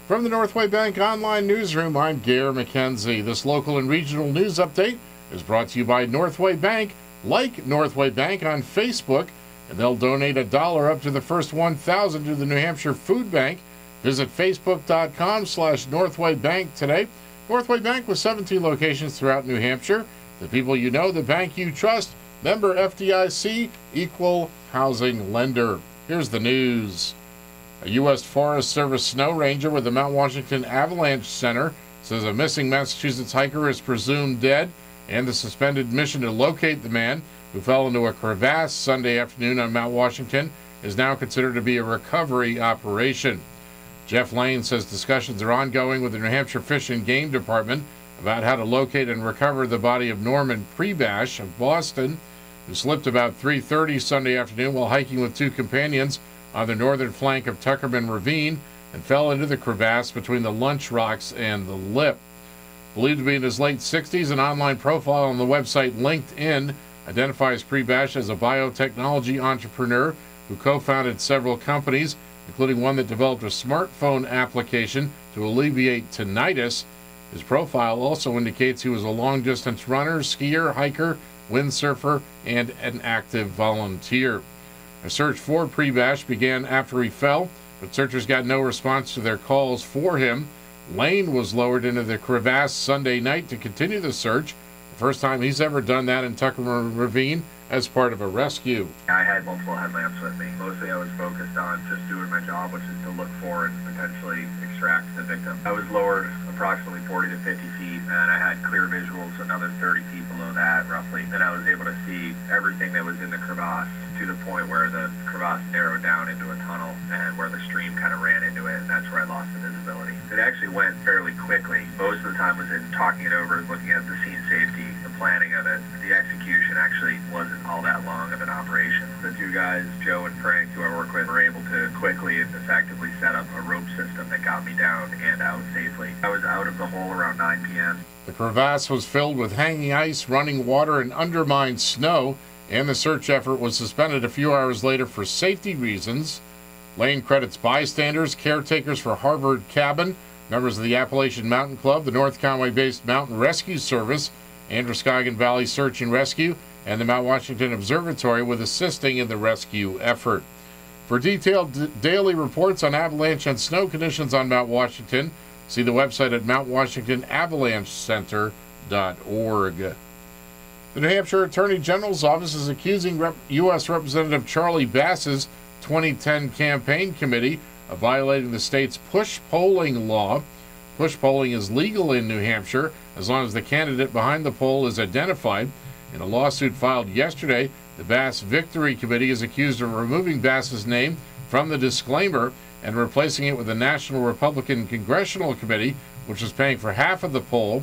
From the Northway Bank Online Newsroom, I'm Gare McKenzie. This local and regional news update is brought to you by Northway Bank. Like Northway Bank on Facebook, and they'll donate $1 up to the first 1,000 to the New Hampshire Food Bank. Visit facebook.com/Northway Bank today. Northway Bank with 17 locations throughout New Hampshire. The people you know, the bank you trust. Member FDIC, equal housing lender. Here's the news. A U.S. Forest Service snow ranger with the Mount Washington Avalanche Center says a missing Massachusetts hiker is presumed dead, and the suspended mission to locate the man who fell into a crevasse Sunday afternoon on Mount Washington is now considered to be a recovery operation. Jeff Lane says discussions are ongoing with the New Hampshire Fish and Game Department about how to locate and recover the body of Norman Prebash of Boston, who slipped about 3:30 Sunday afternoon while hiking with two companions on the northern flank of Tuckerman Ravine and fell into the crevasse between the Lunch Rocks and the Lip. Believed to be in his late 60s, an online profile on the website LinkedIn identifies Prebash as a biotechnology entrepreneur who co-founded several companies, including one that developed a smartphone application to alleviate tinnitus. His profile also indicates he was a long-distance runner, skier, hiker, windsurfer, and an active volunteer. A search for Prebash began after he fell, but searchers got no response to their calls for him. Lane was lowered into the crevasse Sunday night to continue the search, the first time he's ever done that in Tuckerman Ravine as part of a rescue. I had multiple headlamps with me. Mostly I was focused on just doing my job, which is to look for and potentially extract the victim. I was lowered approximately 40 to 50 feet, and I had clear visuals another 30 feet below that, roughly. Then I was able to see everything that was in the crevasse to the point where the crevasse narrowed down into a tunnel and where the stream kind of ran into it, and that's where I lost the visibility. It actually went fairly quickly. Most of the time was in talking it over, looking at the scene safety, the planning of it. The execution actually wasn't all that long of an operation. The two guys, Joe and Frank, who I work with, were able to quickly and effectively set up a rope system that got me down and out safely. I was out of the hole around 9 p.m. The crevasse was filled with hanging ice, running water, and undermined snow, and the search effort was suspended a few hours later for safety reasons. Lane credits bystanders, caretakers for Harvard Cabin, members of the Appalachian Mountain Club, the North Conway-based Mountain Rescue Service, Androscoggin Valley Search and Rescue, and the Mount Washington Observatory with assisting in the rescue effort. For detailed daily reports on avalanche and snow conditions on Mount Washington, see the website at mountwashingtonavalanchecenter.org. The New Hampshire Attorney General's office is accusing U.S. Representative Charlie Bass's 2010 campaign committee of violating the state's push polling law. Push polling is legal in New Hampshire as long as the candidate behind the poll is identified. In a lawsuit filed yesterday, the Bass Victory Committee is accused of removing Bass's name from the disclaimer and replacing it with the National Republican Congressional Committee, which is paying for half of the poll.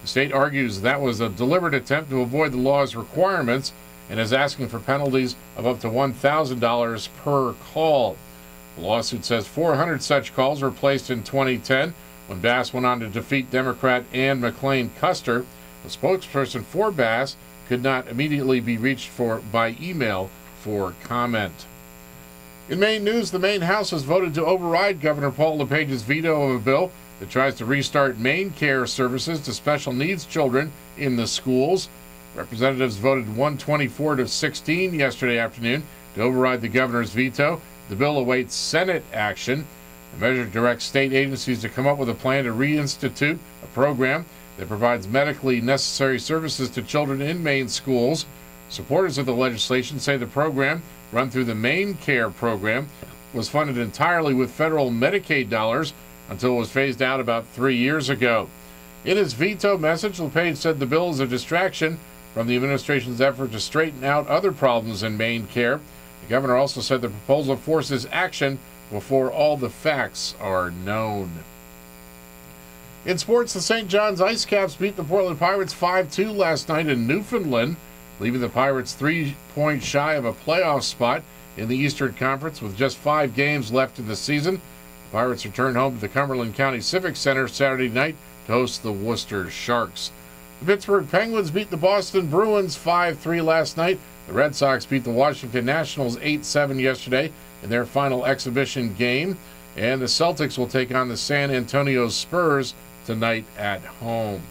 The state argues that was a deliberate attempt to avoid the law's requirements and is asking for penalties of up to $1,000 per call. The lawsuit says 400 such calls were placed in 2010 when Bass went on to defeat Democrat Ann McLean Custer. The spokesperson for Bass could not immediately be reached by email for comment. In Maine news, the Maine House has voted to override Governor Paul LePage's veto of a bill that tries to restart Maine care services to special needs children in the schools. Representatives voted 124 to 16 yesterday afternoon to override the governor's veto. The bill awaits Senate action. The measure directs state agencies to come up with a plan to reinstitute a program that provides medically necessary services to children in Maine schools. Supporters of the legislation say the program, run through the Maine Care program, was funded entirely with federal Medicaid dollars until it was phased out about 3 years ago. In his veto message, LePage said the bill is a distraction from the administration's effort to straighten out other problems in Maine Care. The governor also said the proposal forces action before all the facts are known. In sports, the St. John's Ice Caps beat the Portland Pirates 5-2 last night in Newfoundland, leaving the Pirates 3 points shy of a playoff spot in the Eastern Conference with just 5 games left in the season. The Pirates return home to the Cumberland County Civic Center Saturday night to host the Worcester Sharks. The Pittsburgh Penguins beat the Boston Bruins 5-3 last night. The Red Sox beat the Washington Nationals 8-7 yesterday in their final exhibition game. And the Celtics will take on the San Antonio Spurs tonight at home.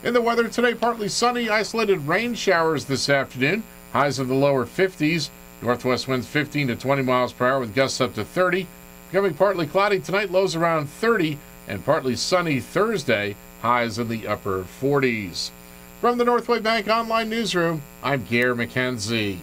In the weather today, partly sunny, isolated rain showers this afternoon. Highs in the lower 50s. Northwest winds 15 to 20 miles per hour with gusts up to 30. Becoming partly cloudy tonight, lows around 30, and partly sunny Thursday, highs in the upper 40s. From the Northway Bank Online Newsroom, I'm Gare McKenzie.